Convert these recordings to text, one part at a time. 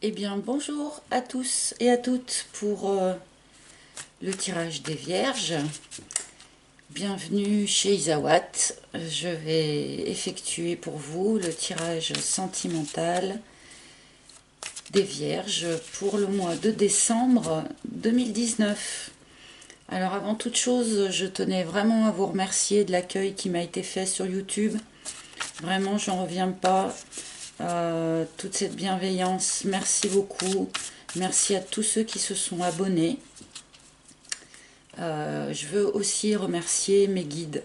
Eh bien, bonjour à tous et à toutes pour le tirage des Vierges. Bienvenue chez Isawat. Je vais effectuer pour vous le tirage sentimental des Vierges pour le mois de décembre 2019. Alors avant toute chose, je tenais vraiment à vous remercier de l'accueil qui m'a été fait sur YouTube. Vraiment, j'en reviens pas. Toute cette bienveillance, merci beaucoup. Merci à tous ceux qui se sont abonnés. Je veux aussi remercier mes guides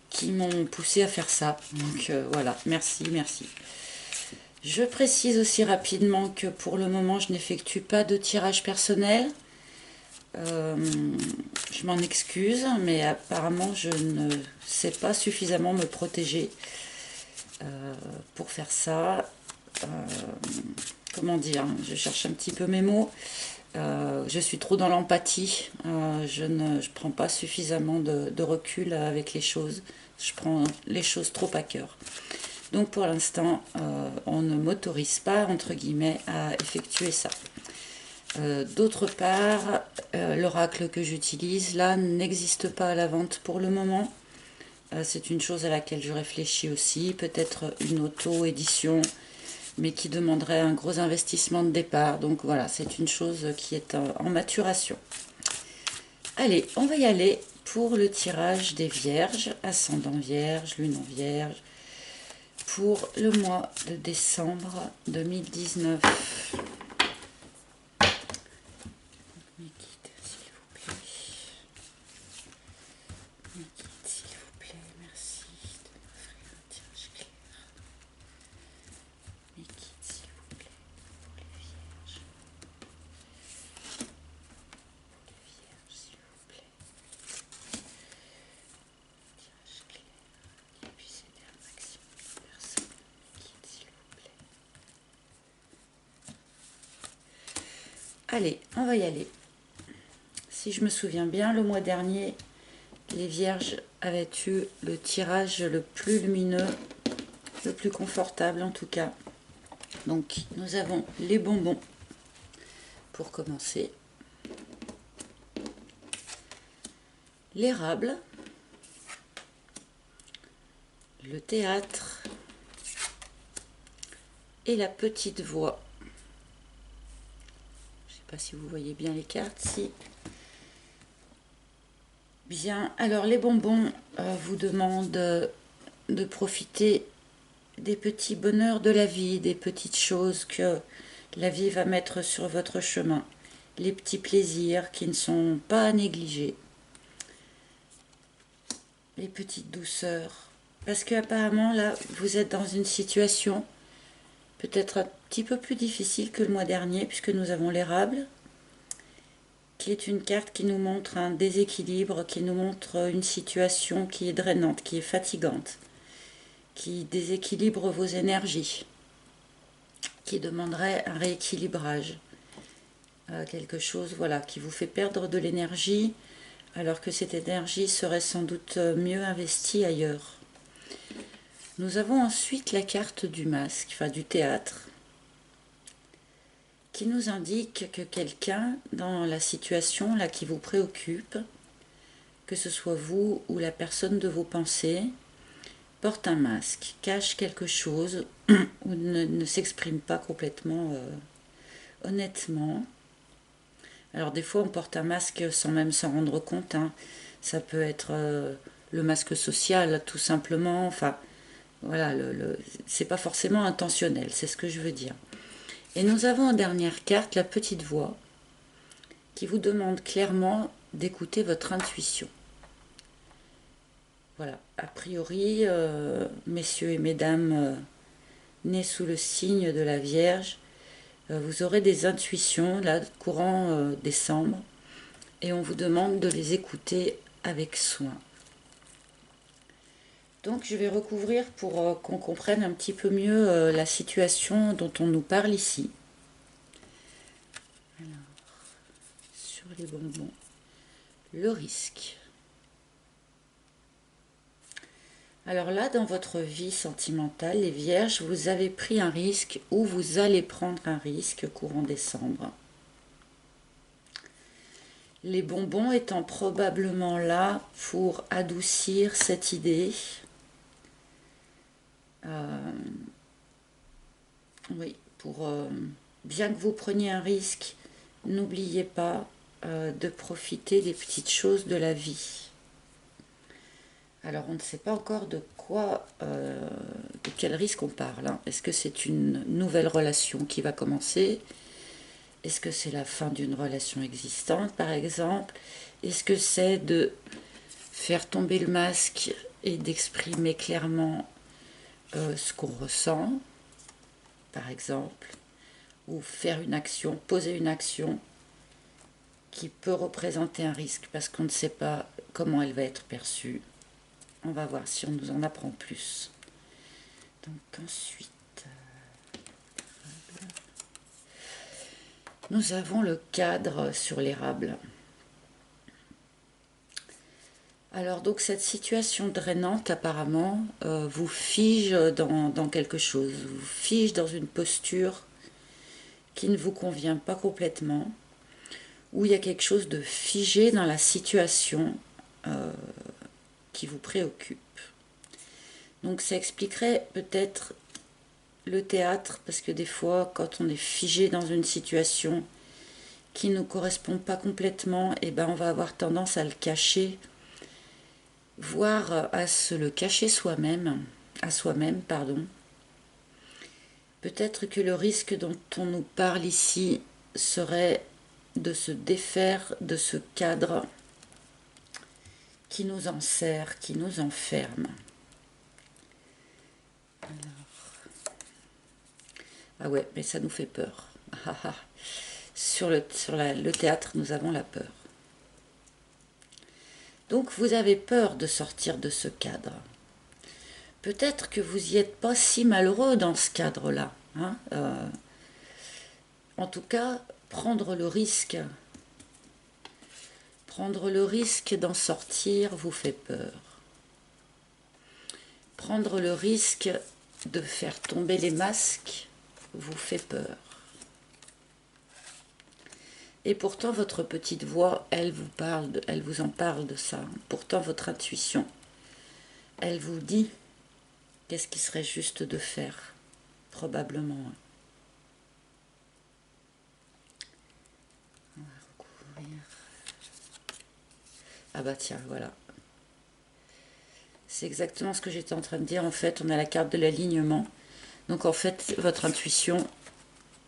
qui m'ont poussé à faire ça. Donc voilà, merci, merci. Je précise aussi rapidement que pour le moment, je n'effectue pas de tirage personnel. Euh, je m'en excuse, mais apparemment, je ne sais pas suffisamment me protéger pour faire ça. Euh, comment dire, je cherche un petit peu mes mots. Je suis trop dans l'empathie. Je ne prends pas suffisamment de recul avec les choses. Je prends les choses trop à cœur. Donc pour l'instant, on ne m'autorise pas, entre guillemets, à effectuer ça. D'autre part, l'oracle que j'utilise là n'existe pas à la vente pour le moment. C'est une chose à laquelle je réfléchis aussi. Peut-être une auto-édition, mais qui demanderait un gros investissement de départ. Donc voilà, c'est une chose qui est en maturation. Allez, on va y aller pour le tirage des Vierges, ascendant Vierge, lune en Vierge, pour le mois de décembre 2019. Mes guides, s'il vous plaît. Mes guides, s'il vous plaît, merci de m'offrir un tirage clair. Mes guides, s'il vous plaît, pour les Vierges. Pour les Vierges, s'il vous plaît. Tirage clair qui puisse aider un maximum de personnes. Mes guides, s'il vous plaît. Allez, on va y aller. Si je me souviens bien, le mois dernier, les Vierges avaient eu le tirage le plus lumineux, le plus confortable en tout cas. Donc nous avons les bonbons pour commencer, l'érable, le théâtre et la petite voix. Je ne sais pas si vous voyez bien les cartes, si. Bien, alors les bonbons vous demandent de profiter des petits bonheurs de la vie, des petites choses que la vie va mettre sur votre chemin, les petits plaisirs qui ne sont pas à négliger, les petites douceurs. Parce qu'apparemment là, vous êtes dans une situation peut-être un petit peu plus difficile que le mois dernier, puisque nous avons l'érable, qui est une carte qui nous montre un déséquilibre, qui nous montre une situation qui est drainante, qui est fatigante, qui déséquilibre vos énergies, qui demanderait un rééquilibrage. Quelque chose voilà, qui vous fait perdre de l'énergie, alors que cette énergie serait sans doute mieux investie ailleurs. Nous avons ensuite la carte du masque, enfin du théâtre, qui nous indique que quelqu'un dans la situation là qui vous préoccupe, que ce soit vous ou la personne de vos pensées, porte un masque, cache quelque chose ou ne s'exprime pas complètement honnêtement. Alors des fois on porte un masque sans même s'en rendre compte, hein. Ça peut être le masque social tout simplement, enfin voilà, c'est pas forcément intentionnel, c'est ce que je veux dire. Et nous avons en dernière carte la petite voix qui vous demande clairement d'écouter votre intuition. Voilà, a priori, messieurs et mesdames nés sous le signe de la Vierge, vous aurez des intuitions là courant décembre et on vous demande de les écouter avec soin. Donc je vais recouvrir pour qu'on comprenne un petit peu mieux la situation dont on nous parle ici. Alors, sur les bonbons, le risque. Alors là, dans votre vie sentimentale, les Vierges, vous avez pris un risque ou vous allez prendre un risque courant décembre. Les bonbons étant probablement là pour adoucir cette idée. Oui, pour bien que vous preniez un risque, n'oubliez pas de profiter des petites choses de la vie. Alors on ne sait pas encore de quoi, de quel risque on parle, hein. Est-ce que c'est une nouvelle relation qui va commencer? Est-ce que c'est la fin d'une relation existante, par exemple? Est-ce que c'est de faire tomber le masque et d'exprimer clairement ce qu'on ressent, par exemple? Ou faire une action, poser une action qui peut représenter un risque parce qu'on ne sait pas comment elle va être perçue. On va voir si on nous en apprend plus. Donc ensuite, nous avons le cadre sur l'érable. Alors donc cette situation drainante apparemment vous fige dans quelque chose, vous fige dans une posture qui ne vous convient pas complètement, où il y a quelque chose de figé dans la situation qui vous préoccupe. Donc ça expliquerait peut-être le théâtre, parce que des fois, quand on est figé dans une situation qui ne nous correspond pas complètement, et ben on va avoir tendance à le cacher, voire à se le cacher à soi-même, pardon. Peut-être que le risque dont on nous parle ici serait de se défaire de ce cadre qui nous enserre, qui nous enferme. Ah ouais, mais ça nous fait peur. Sur le théâtre, nous avons la peur. Donc vous avez peur de sortir de ce cadre. Peut-être que vous n'y êtes pas si malheureux dans ce cadre-là, hein. En tout cas, prendre le risque d'en sortir vous fait peur. Prendre le risque de faire tomber les masques vous fait peur. Et pourtant, votre petite voix, elle vous en parle de ça. Pourtant, votre intuition, elle vous dit qu'est-ce qui serait juste de faire, probablement. On va recouvrir. Ah bah tiens, voilà. C'est exactement ce que j'étais en train de dire. En fait, on a la carte de l'alignement. Donc en fait, votre intuition,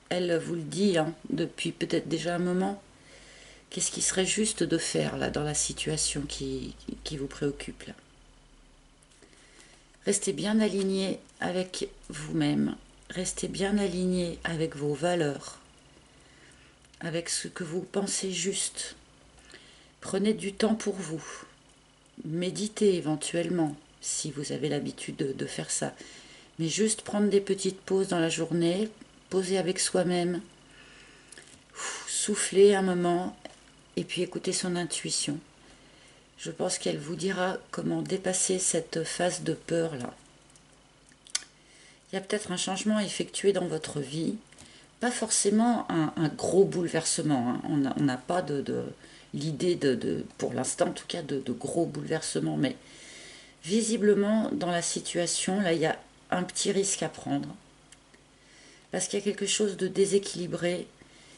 elle vous le dit hein, depuis peut-être déjà un moment. Qu'est-ce qui serait juste de faire là dans la situation qui vous préoccupe là? Restez bien aligné avec vous-même. Restez bien aligné avec vos valeurs, avec ce que vous pensez juste. Prenez du temps pour vous. Méditez éventuellement, si vous avez l'habitude de faire ça. Mais juste prendre des petites pauses dans la journée, poser avec soi-même, souffler un moment et puis écouter son intuition. Je pense qu'elle vous dira comment dépasser cette phase de peur-là. Il y a peut-être un changement à effectuer dans votre vie, pas forcément un gros bouleversement, hein. On n'a pas l'idée pour l'instant en tout cas, de gros bouleversements, mais visiblement dans la situation, là il y a un petit risque à prendre. Parce qu'il y a quelque chose de déséquilibré,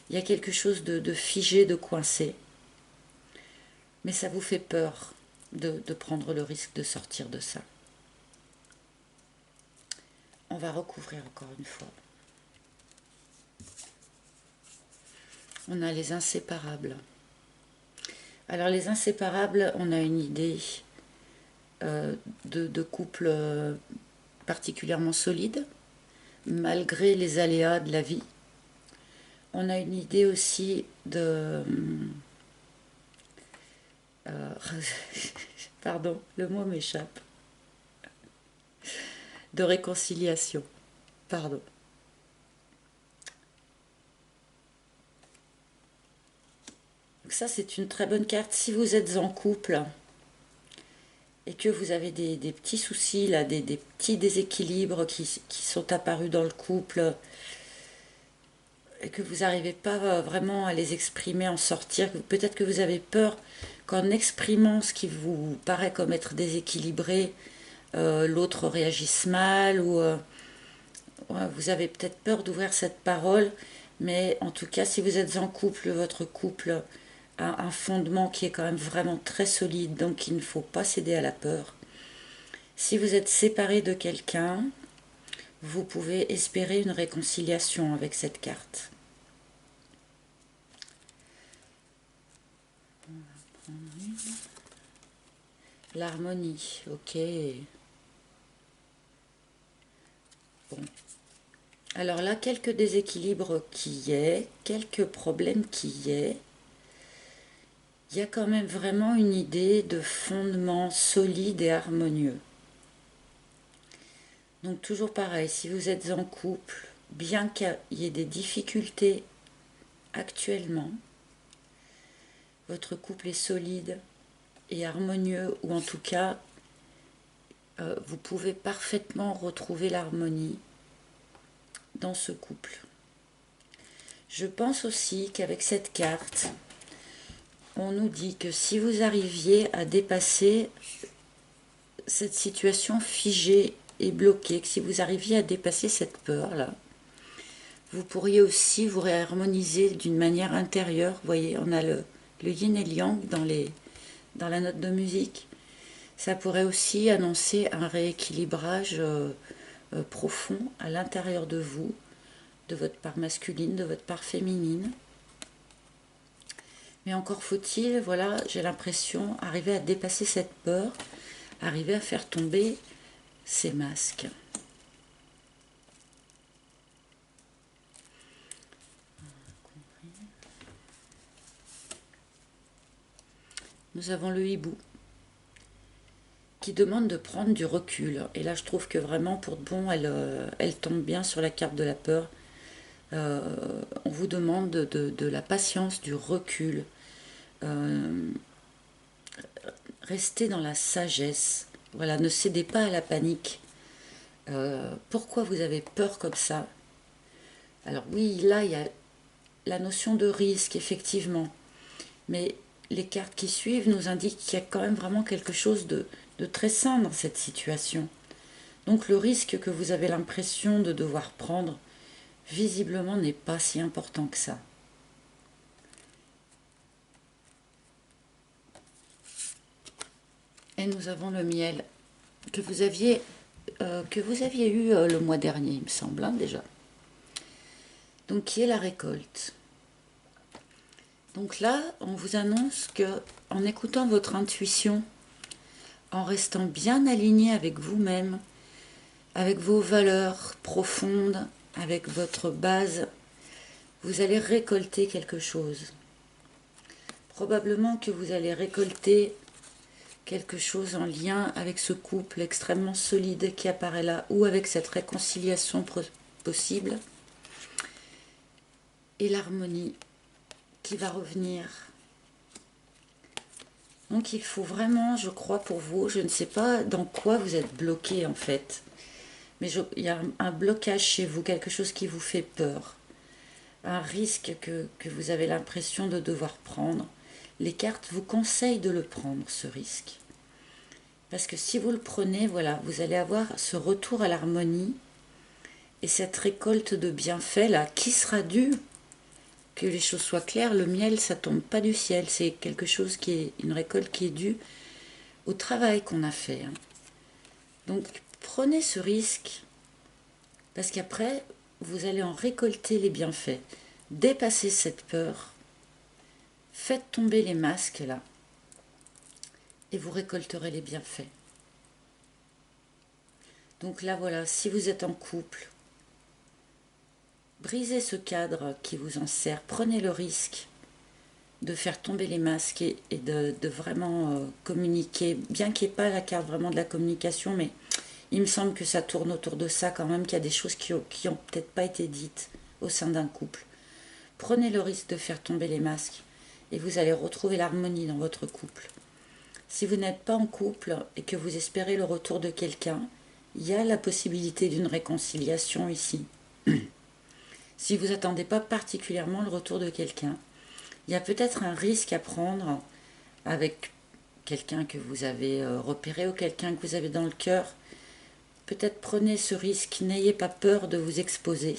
il y a quelque chose de figé, de coincé. Mais ça vous fait peur de prendre le risque de sortir de ça. On va recouvrir encore une fois. On a les inséparables. Alors les inséparables, on a une idée de couple particulièrement solide, malgré les aléas de la vie. On a une idée aussi de... pardon, le mot m'échappe. De réconciliation. Pardon. Donc ça, c'est une très bonne carte. Si vous êtes en couple, et que vous avez des petits soucis, là, des petits déséquilibres qui sont apparus dans le couple, et que vous n'arrivez pas vraiment à les exprimer, en sortir, peut-être que vous avez peur qu'en exprimant ce qui vous paraît comme être déséquilibré, l'autre réagisse mal, ou ouais, vous avez peut-être peur d'ouvrir cette parole, mais en tout cas, si vous êtes en couple, votre couple a un fondement qui est quand même vraiment très solide, donc il ne faut pas céder à la peur. Si vous êtes séparé de quelqu'un, vous pouvez espérer une réconciliation avec cette carte. L'harmonie, ok. Bon. Alors là, quelques déséquilibres qui y est, quelques problèmes qui y est. Il y a quand même vraiment une idée de fondement solide et harmonieux. Donc toujours pareil, si vous êtes en couple, bien qu'il y ait des difficultés actuellement, votre couple est solide et harmonieux, ou en tout cas, vous pouvez parfaitement retrouver l'harmonie dans ce couple. Je pense aussi qu'avec cette carte, on nous dit que si vous arriviez à dépasser cette situation figée et bloquée, que si vous arriviez à dépasser cette peur-là, vous pourriez aussi vous réharmoniser d'une manière intérieure. Vous voyez, on a le yin et le yang dans la note de musique. Ça pourrait aussi annoncer un rééquilibrage profond à l'intérieur de vous, de votre part masculine, de votre part féminine. Mais encore faut-il, voilà, j'ai l'impression, arriver à dépasser cette peur, arriver à faire tomber ces masques. Nous avons le hibou qui demande de prendre du recul. Et là, je trouve que vraiment, pour de bon, elle tombe bien sur la carte de la peur. On vous demande de la patience, du recul. Restez dans la sagesse. Voilà, ne cédez pas à la panique. Pourquoi vous avez peur comme ça? Alors oui, là, il y a la notion de risque, effectivement. Mais les cartes qui suivent nous indiquent qu'il y a quand même vraiment quelque chose de très sain dans cette situation. Donc le risque que vous avez l'impression de devoir prendre, visiblement, n'est pas si important que ça. Et nous avons le miel que vous aviez eu le mois dernier, il me semble, hein, déjà. Donc qui est la récolte. Donc là, on vous annonce que en écoutant votre intuition, en restant bien aligné avec vous-même, avec vos valeurs profondes, avec votre base, vous allez récolter quelque chose. Probablement que vous allez récolter quelque chose en lien avec ce couple extrêmement solide qui apparaît là, ou avec cette réconciliation possible, et l'harmonie qui va revenir. Donc il faut vraiment, je crois pour vous, je ne sais pas dans quoi vous êtes bloqué en fait, mais il y a un blocage chez vous, quelque chose qui vous fait peur, un risque que vous avez l'impression de devoir prendre. Les cartes vous conseillent de le prendre, ce risque. Parce que si vous le prenez, voilà, vous allez avoir ce retour à l'harmonie et cette récolte de bienfaits là, qui sera due. Que les choses soient claires, le miel, ça tombe pas du ciel, c'est quelque chose qui est une récolte qui est due au travail qu'on a fait. Hein. Donc prenez ce risque, parce qu'après, vous allez en récolter les bienfaits. Dépassez cette peur, faites tomber les masques là, et vous récolterez les bienfaits. Donc là voilà, si vous êtes en couple, brisez ce cadre qui vous enserre, prenez le risque de faire tomber les masques et de vraiment communiquer, bien qu'il n'y ait pas la carte vraiment de la communication, mais il me semble que ça tourne autour de ça quand même, qu'il y a des choses qui ont peut-être pas été dites au sein d'un couple. Prenez le risque de faire tomber les masques et vous allez retrouver l'harmonie dans votre couple. Si vous n'êtes pas en couple et que vous espérez le retour de quelqu'un, il y a la possibilité d'une réconciliation ici. Si vous n'attendez pas particulièrement le retour de quelqu'un, il y a peut-être un risque à prendre avec quelqu'un que vous avez repéré ou quelqu'un que vous avez dans le cœur. Peut-être prenez ce risque, n'ayez pas peur de vous exposer.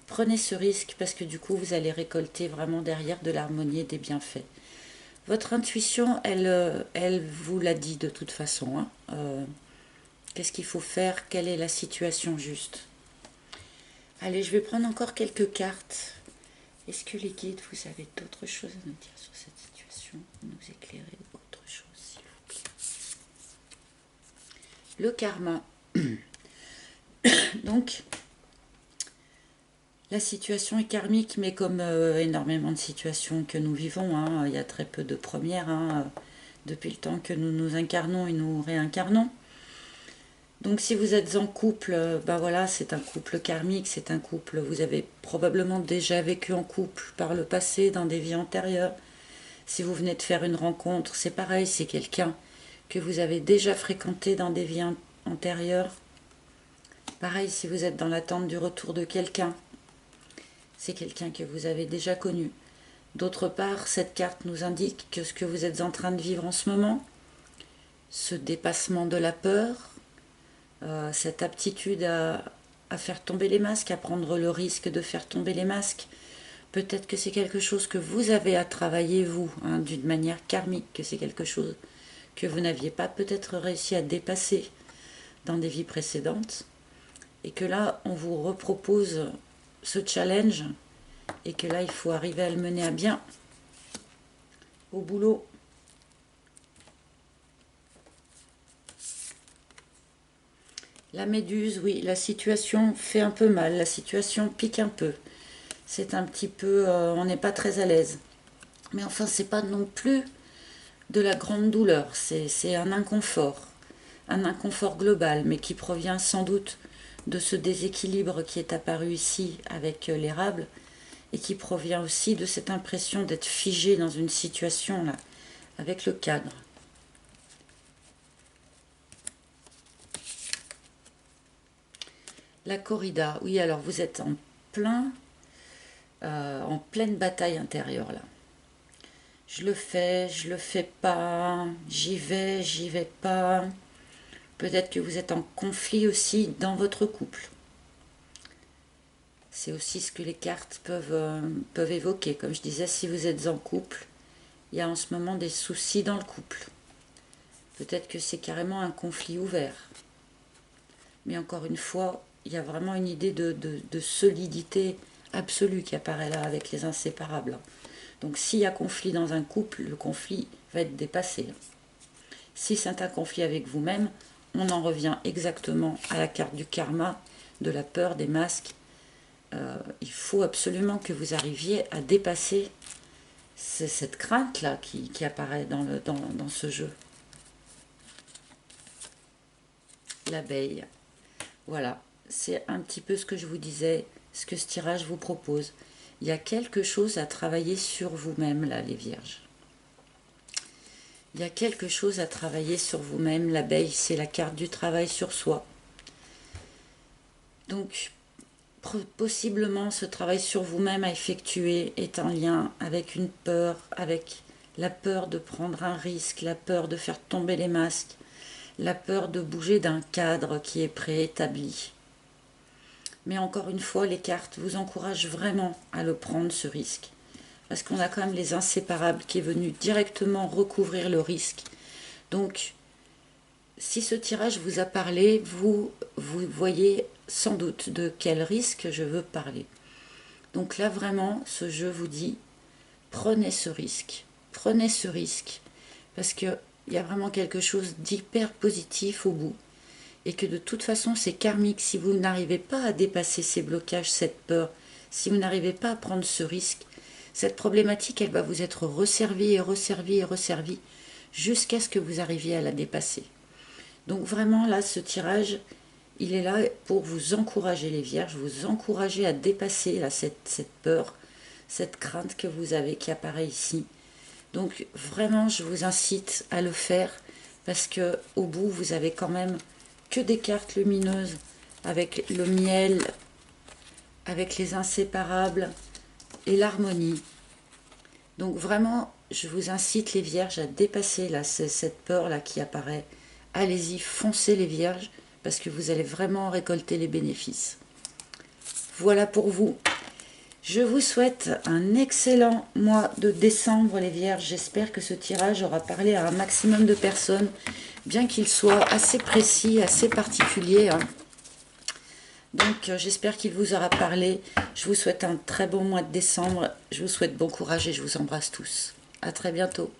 Prenez ce risque parce que du coup vous allez récolter vraiment derrière de l'harmonie et des bienfaits. Votre intuition, elle vous l'a dit de toute façon. Qu'est-ce qu'il faut faire? Quelle est la situation juste? Allez, je vais prendre encore quelques cartes. Est-ce que les guides, vous avez d'autres choses à nous dire sur cette situation? Nous éclairer autre chose, s'il vous plaît. Le karma. Donc, la situation est karmique, mais comme énormément de situations que nous vivons, il y a très peu de premières, depuis le temps que nous nous incarnons et nous réincarnons. Donc si vous êtes en couple, voilà, c'est un couple karmique, c'est un couple, vous avez probablement déjà vécu en couple par le passé, dans des vies antérieures. Si vous venez de faire une rencontre, c'est pareil, c'est quelqu'un que vous avez déjà fréquenté dans des vies antérieures. Pareil, si vous êtes dans l'attente du retour de quelqu'un, c'est quelqu'un que vous avez déjà connu. D'autre part, cette carte nous indique que ce que vous êtes en train de vivre en ce moment, ce dépassement de la peur, cette aptitude à faire tomber les masques, à prendre le risque de faire tomber les masques, peut-être que c'est quelque chose que vous avez à travailler vous, d'une manière karmique, que c'est quelque chose que vous n'aviez pas peut-être réussi à dépasser dans des vies précédentes, et que là on vous repropose ce challenge, et que là il faut arriver à le mener à bien au boulot. La méduse, oui, la situation fait un peu mal, la situation pique un peu. C'est un petit peu, on n'est pas très à l'aise. Mais enfin, c'est pas non plus de la grande douleur, c'est un inconfort global, mais qui provient sans doute de ce déséquilibre qui est apparu ici avec l'érable, et qui provient aussi de cette impression d'être figé dans une situation là, avec le cadre. La corrida, oui, alors vous êtes en pleine bataille intérieure là. Je le fais pas, j'y vais pas. Peut-être que vous êtes en conflit aussi dans votre couple. C'est aussi ce que les cartes peuvent évoquer. Comme je disais, si vous êtes en couple, il y a en ce moment des soucis dans le couple. Peut-être que c'est carrément un conflit ouvert. Mais encore une fois, il y a vraiment une idée de solidité absolue qui apparaît là avec les inséparables. Donc s'il y a conflit dans un couple, le conflit va être dépassé. Si c'est un conflit avec vous-même, on en revient exactement à la carte du karma, de la peur, des masques. Il faut absolument que vous arriviez à dépasser cette crainte-là qui apparaît dans ce jeu. L'abeille. Voilà, c'est un petit peu ce que je vous disais, ce que ce tirage vous propose. Il y a quelque chose à travailler sur vous-même, là, les vierges. Il y a quelque chose à travailler sur vous-même. L'abeille, c'est la carte du travail sur soi. Donc, possiblement, ce travail sur vous-même à effectuer est en lien avec une peur, avec la peur de prendre un risque, la peur de faire tomber les masques, la peur de bouger d'un cadre qui est préétabli. Mais encore une fois, les cartes vous encouragent vraiment à le prendre, ce risque. Parce qu'on a quand même les inséparables qui est venu directement recouvrir le risque. Donc, si ce tirage vous a parlé, vous voyez sans doute de quel risque je veux parler. Donc là, vraiment, ce jeu vous dit, prenez ce risque. Prenez ce risque. Parce qu'il y a vraiment quelque chose d'hyper positif au bout. Et que de toute façon, c'est karmique. Si vous n'arrivez pas à dépasser ces blocages, cette peur, si vous n'arrivez pas à prendre ce risque, cette problématique, elle va vous être resservie et resservie et resservie jusqu'à ce que vous arriviez à la dépasser. Donc vraiment, là, ce tirage, il est là pour vous encourager, les vierges, vous encourager à dépasser là, cette peur, cette crainte que vous avez qui apparaît ici. Donc vraiment, je vous incite à le faire parce que au bout, vous avez quand même que des cartes lumineuses avec le miel, avec les inséparables et l'harmonie. Donc vraiment, je vous incite les vierges à dépasser là, cette peur là qui apparaît. Allez-y, foncez les vierges parce que vous allez vraiment récolter les bénéfices. Voilà pour vous. Je vous souhaite un excellent mois de décembre les vierges. J'espère que ce tirage aura parlé à un maximum de personnes, bien qu'il soit assez précis, assez particulier. Donc j'espère qu'il vous aura parlé. Je vous souhaite un très bon mois de décembre. Je vous souhaite bon courage et je vous embrasse tous. À très bientôt.